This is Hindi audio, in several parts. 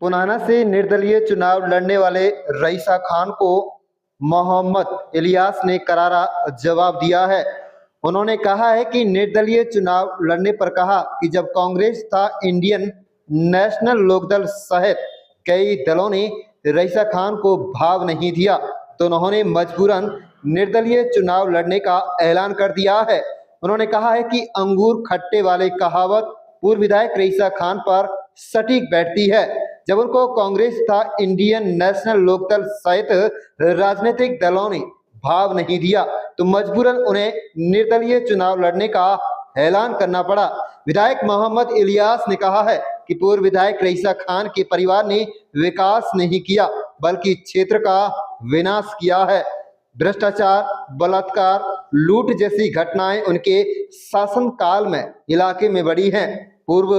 पुनाना से निर्दलीय चुनाव लड़ने वाले रईसा खान को मोहम्मद इलियास ने करारा जवाब दिया है। उन्होंने कहा है कि निर्दलीय चुनाव लड़ने पर कहा कि जब कांग्रेस था इंडियन नेशनल लोकदल सहित कई दलों ने रईसा खान को भाव नहीं दिया तो उन्होंने मजबूरन निर्दलीय चुनाव लड़ने का ऐलान कर दिया है। उन्होंने कहा है कि अंगूर खट्टे वाले कहावत पूर्व विधायक रईसा खान पर सटीक बैठती है। जब उनको कांग्रेस था इंडियन नेशनल लोकदल सहित राजनीतिक दलों ने भाव नहीं दिया तो मजबूरन उन्हें निर्दलीय चुनाव लड़ने का ऐलान करना पड़ा। विधायक मोहम्मद इलियास ने कहा है कि पूर्व विधायक रईसा खान के परिवार ने विकास नहीं किया बल्कि क्षेत्र का विनाश किया है। भ्रष्टाचार, बलात्कार, लूट जैसी घटनाएं उनके शासनकाल में इलाके में बढ़ी हैं। पूर्व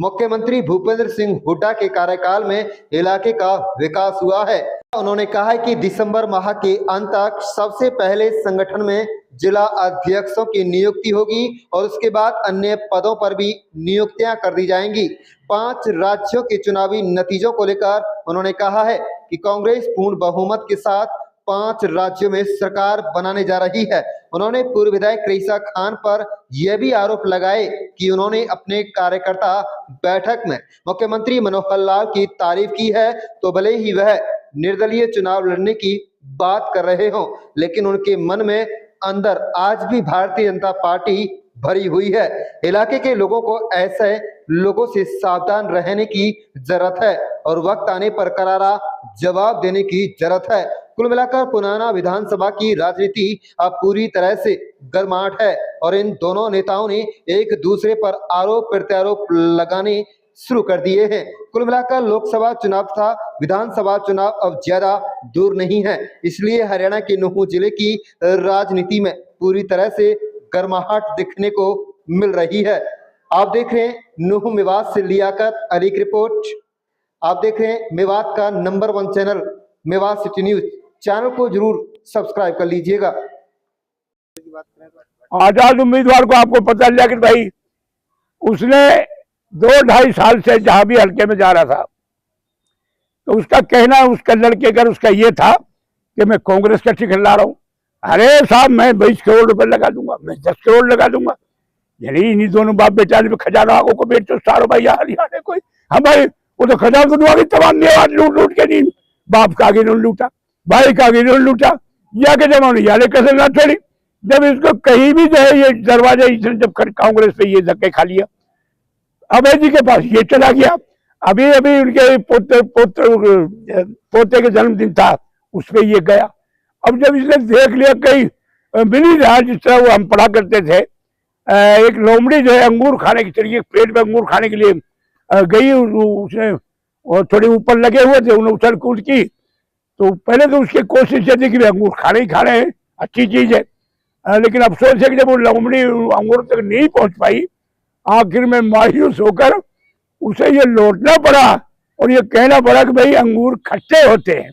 मुख्यमंत्री भूपेंद्र सिंह हुड्डा के कार्यकाल में इलाके का विकास हुआ है। उन्होंने कहा है कि दिसंबर माह के अंत तक सबसे पहले संगठन में जिला अध्यक्षों की नियुक्ति होगी और उसके बाद अन्य पदों पर भी नियुक्तियां कर दी जाएंगी। 5 राज्यों के चुनावी नतीजों को लेकर उन्होंने कहा है कि कांग्रेस पूर्ण बहुमत के साथ 5 राज्यों में सरकार बनाने जा रही है। उन्होंने पूर्व विधायक रईसा खान पर यह भी आरोप लगाए कि उन्होंने अपने कार्यकर्ता बैठक में मुख्यमंत्री मनोहर लाल की तारीफ की है तो भले ही वह निर्दलीय चुनाव लड़ने की बात कर रहे हों लेकिन उनके मन में अंदर आज भी भारतीय जनता पार्टी भरी हुई है। इलाके के लोगों को ऐसे लोगों से सावधान रहने की जरूरत है और वक्त आने पर करारा जवाब देने की जरूरत है। कुल मिलाकर पुनाना विधानसभा की राजनीति अब पूरी तरह से गर्माहट है और इन दोनों नेताओं ने एक दूसरे पर आरोप प्रत्यारोप लगाने शुरू कर दिए हैं। कुल मिलाकर लोकसभा चुनाव तथा विधानसभा चुनाव अब ज्यादा दूर नहीं है, इसलिए हरियाणा के नूंह जिले की राजनीति में पूरी तरह से गर्माहट दिखने को मिल रही है। आप देख रहे हैं नूंह मेवात से लियाकत अली की रिपोर्ट। आप देख रहे हैं मेवात का number 1 channel Mewat city news. Channel को जरूर सब्सक्राइब कर लीजिएगा। आजाद उम्मीदवार को आपको पता चला कि भाई उसने 2-2.5 साल से जहां भी हल्के में जा रहा था तो उसका कहना उसका लड़के का उसका ये था कि मैं कांग्रेस का टिकट ला रहा हूं। अरे साहब मैं 20 करोड़ रुपए लगा दूंगा, मैं 10 करोड़ लगा दूंगा। यानी इन्हीं दोनों बाप बेचारे में खजाना आगो को बेच तो सारो भाई हरियाणा कोई हम भाई वो तो खजाना तो तमाम लूट लूट के नहीं बाप का आगे लूटा, भाई का आगे लूटा, या के जमाने याले कसर ना छोड़ी। जब इसको कहीं भी जो है ये दरवाजा इसने जब कांग्रेस पे ये धक्के खा लिया, अभय जी के पास ये चला गया। अभी अभी उनके पोते के जन्मदिन था उस पर ये गया। अब जब इसने देख लिया कहीं मिली रहा जिस तरह वो हम पढ़ा करते थे, एक लोमड़ी जो है अंगूर खाने की चलिए पेट में अंगूर खाने के लिए गई, उसने और थोड़े ऊपर लगे हुए थे, उन्होंने उछल कूद की तो पहले तो उसकी कोशिश थी कि अंगूर खाने ही खाने हैं, अच्छी चीज है, लेकिन अफसोस है कि जब वो लोमड़ी अंगूर तक नहीं पहुंच पाई आखिर में मायूस होकर उसे ये लौटना पड़ा और ये कहना पड़ा कि भाई अंगूर खट्टे होते हैं।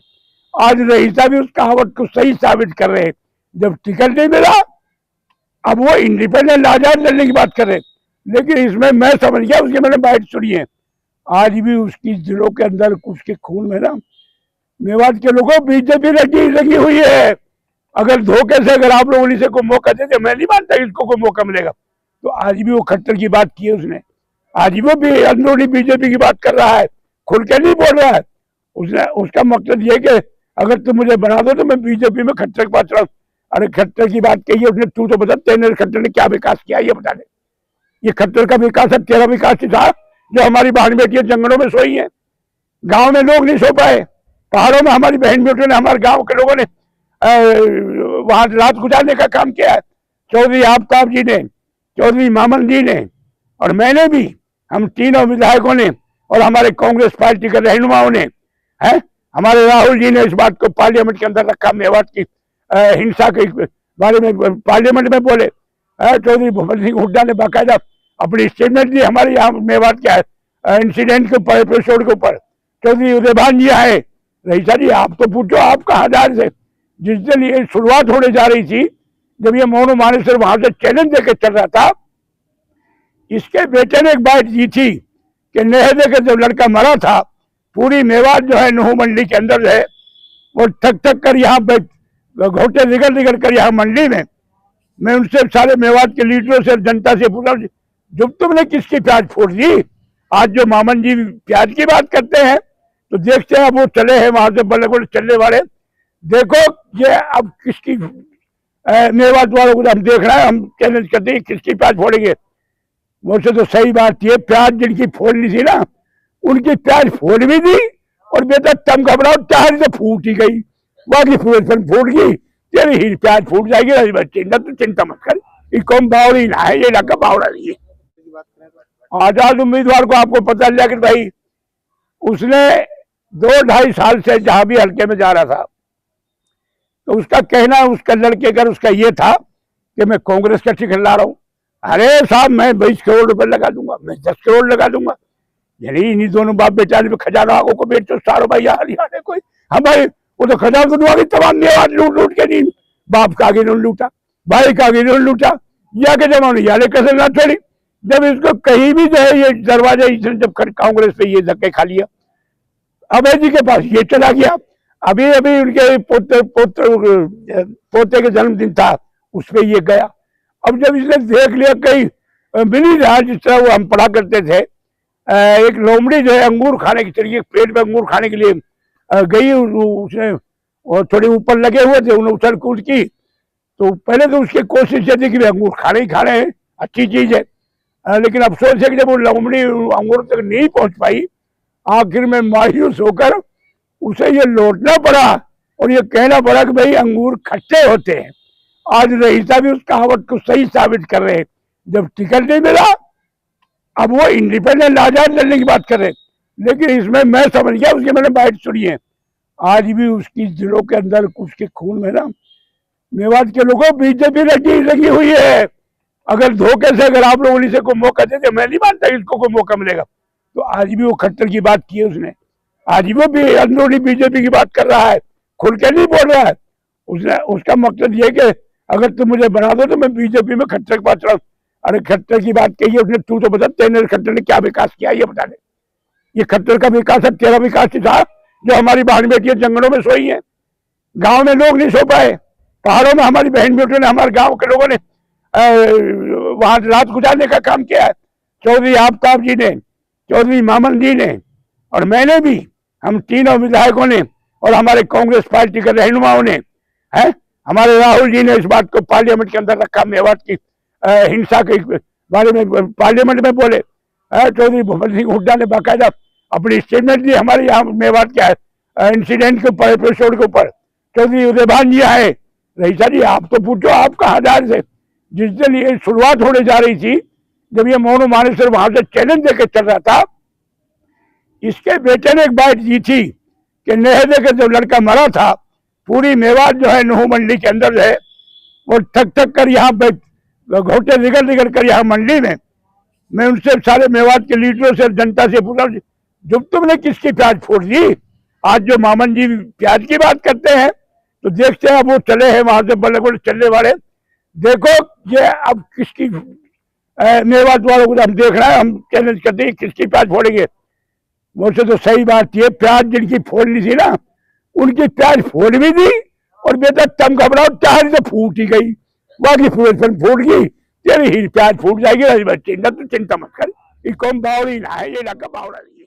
आज रईसा भी उस कहावत को सही साबित कर रहे हैं। जब टिकट नहीं मिला अब वो इंडिपेंडेंट आजाद लड़ने की बात कर रहे, लेकिन इसमें मैं समझ गया उसके मैंने बाइट सुनी है। आज भी उसकी दिलों के अंदर उसके खून में ना मेवात के लोगों बीजेपी लगी हुई है। अगर धोखे से अगर आप लोगों ने को मौका देते, मैं नहीं मानता इसको कोई मौका मिलेगा, तो आज भी वो खट्टर की बात की है उसने। आज वो भी अंदरूनी बीजेपी की बात कर रहा है, खुल के नहीं बोल रहा है। उसने उसका मकसद ये कि अगर तुम मुझे बना दो तो मैं बीजेपी में खट्टर के पास चला। अरे खट्टर की बात कही है उसने, तू तो बता तेरे खट्टर ने क्या विकास किया ये बता दे। ये खट्टर का विकास है, तेरा विकास था जो हमारी बहन बेटियां जंगलों में सोई है, गांव में लोग नहीं सो पाए, पहाड़ों में हमारी बहन बेटियों ने हमारे गांव के लोगों ने वहां रात गुजारने का काम किया है। चौधरी आफ्ताब जी ने, चौधरी मामन जी ने और मैंने भी, हम तीनों विधायकों ने और हमारे कांग्रेस पार्टी के रहनुमाओं ने है, हमारे राहुल जी ने इस बात को पार्लियामेंट के अंदर रखा। मेवात की हिंसा के बारे में पार्लियामेंट में बोले। चौधरी भूपेंद्र सिंह हुड्डा ने बाकायदा अपनी स्टेटमेंट दी हमारे यहाँ मेवात के इंसिडेंट के ऊपर, एपिसोड के ऊपर। चौधरी उदयभान जी आए, रईसा जी आप तो पूछो आप कहाँ जा रहे थे। जिस दिन ये शुरुआत होने जा रही थी, जब ये मोनू मानेसर वहां से चैलेंज देकर चल रहा था, इसके बेटे ने एक बात दी थी कि नहर देकर जब लड़का मरा था पूरी मेवात जो है नूह मंडी के अंदर जो है वो थक थक कर यहाँ पे घोटे निकल निकल कर यहाँ मंडी में मैं उनसे सारे मेवात के लीडरों से जनता से पूछा जब तुमने किसकी प्याज फोड़ दी। आज जो मामन जी प्याज की बात करते हैं तो देखते हैं वो चले हैं वहां से बड़े बड़े चलने वाले। देखो ये अब किसकी मेवात वालों को हम देख रहे हैं, हम चैलेंज करते हैं किसकी प्याज फोड़ेंगे। मुझसे तो सही बात ये प्याज जिनकी फोड़नी थी ना उनकी प्याज फोड़ भी दी और बेटा तम घबराओ चार से फूट ही गई, बाकी फूट गई तेरी ही प्याज फूट जाएगी। चिंता तो चिंता मत कर, ये कौन बावड़ी ना है, ये इलाका बावड़ा नहीं है। आजाद उम्मीदवार को आपको पता चला कि भाई उसने 2-2.5 साल से जहां भी हल्के में जा रहा था तो उसका कहना उसका लड़के का उसका ये था कि मैं कांग्रेस का टिकट ला रहा हूं। अरे साहब मैं 20 करोड़ रुपए लगा दूंगा, मैं 10 करोड़ लगा दूंगा। यानी इन्हीं दोनों बाप बेचारे में खजाना आगो को बेचो सारो भाई हरियाणा कोई हम भाई वो तो खजाना तो तमाम मेवात लूट लूट के नहीं, बाप का आगे नहीं लूटा, भाई का आगे नहीं लूटा, या के जमाने याले कसर ना छोड़ी। जब इसको कहीं भी जो है ये दरवाजा इसने जब कांग्रेस पे ये धक्के खा लिया, अभय जी के पास ये चला गया। अभी अभी उनके पोते के जन्मदिन था उस पर ये गया। अब जब इसने देख लिया कहीं मिल ही रहा जिस तरह वो हम पढ़ा करते थे, एक लोमड़ी जो है अंगूर खाने की चलिए पेट में अंगूर खाने के लिए गई, उसने थोड़े ऊपर लगे हुए थे, उन्हें उछल कूद की तो पहले तो उसकी कोशिश ये थी कि अंगूर खाने ही खाने हैं, अच्छी चीज है, लेकिन अफसोस है कि जब वो लोमड़ी अंगूर तक नहीं पहुंच पाई आखिर में मायूस होकर उसे ये लौटना पड़ा और ये कहना पड़ा कि भाई अंगूर खट्टे होते हैं। आज रईसा भी उस कहावत को सही साबित कर रहे हैं। जब टिकट नहीं मिला अब वो इंडिपेंडेंट आजाद लड़ने की बात कर रहे, लेकिन इसमें मैं समझ गया उसकी मैंने बात सुनी है। आज भी उसकी दिलों के अंदर उसके खून में ना मेवात के लोगों बीजेपी लगी हुई है। अगर धोखे से अगर आप लोगों ने को मौका देते, मैं नहीं मानता इसको कोई मौका मिलेगा, तो आज भी वो खट्टर की बात की है उसने, आज भी वो भी अंदरूनी बीजेपी की बात कर रहा है, खुल के नहीं बोल रहा है। उसने उसका मकसद ये कि अगर तुम मुझे बना दो तो मैं बीजेपी में खट्टर के पास चला। अरे खट्टर की बात कही है उसने, तू तो बता तेरे खट्टर ने क्या विकास किया ये बता दे। ये खट्टर का विकास है, तेरा विकास था जो हमारी बहन बेटियां जंगलों में सोई है, गांव में लोग नहीं सो पाए, पहाड़ों में हमारी बहन बेटियों ने हमारे गांव के लोगों ने वहां रात गुजारने का काम किया है। चौधरी आफ्ताब जी ने, चौधरी मामन जी ने और मैंने भी, हम तीनों विधायकों ने और हमारे कांग्रेस पार्टी के रहनुमाओं ने, है हमारे राहुल जी ने इस बात को पार्लियामेंट के अंदर रखा, मेवात की हिंसा के बारे में पार्लियामेंट में बोले। चौधरी भूपेंद्र सिंह हुड्डा ने बाकायदा अपनी स्टेटमेंट दी हमारे यहाँ मेवात के इंसिडेंट के ऊपर, एपिसोड के ऊपर। चौधरी उदयभान जी आए, रईसा जी आप तो पूछो आप कहाँ जा रहे थे। जिस दिन ये शुरुआत होने जा रही थी, जब ये मोनू मानेसर वहां से चैलेंज देकर चल रहा था, इसके बेटे ने एक बात दी थी कि नेहदे का जब लड़का मरा था पूरी मेवात जो है नूह मंडी के अंदर जो है वो थक थक कर यहाँ पे घोटे निकल निकल कर यहाँ मंडी में मैं उनसे सारे मेवात के लीडरों से जनता से पूछा जब तुमने किसकी प्याज फोड़ दी। आज जो मामन जी प्याज की बात करते हैं तो देखते हैं वो चले हैं वहां से बड़े बड़े चलने वाले। देखो ये अब किसकी मेवात वालों को हम देख रहे हैं, हम चैलेंज करते हैं किसकी प्याज फोड़ेंगे। मुझसे तो सही बात ये प्याज जिनकी फोड़नी थी ना उनकी प्याज फोड़ भी दी और बेटा तम घबराओ चार से फूट ही गई, बाकी फूट गई तेरी ही प्याज फूट जाएगी। चिंता तो चिंता मत कर, ये कौन बावड़ी ना है, ये इलाका बावड़ा नहीं।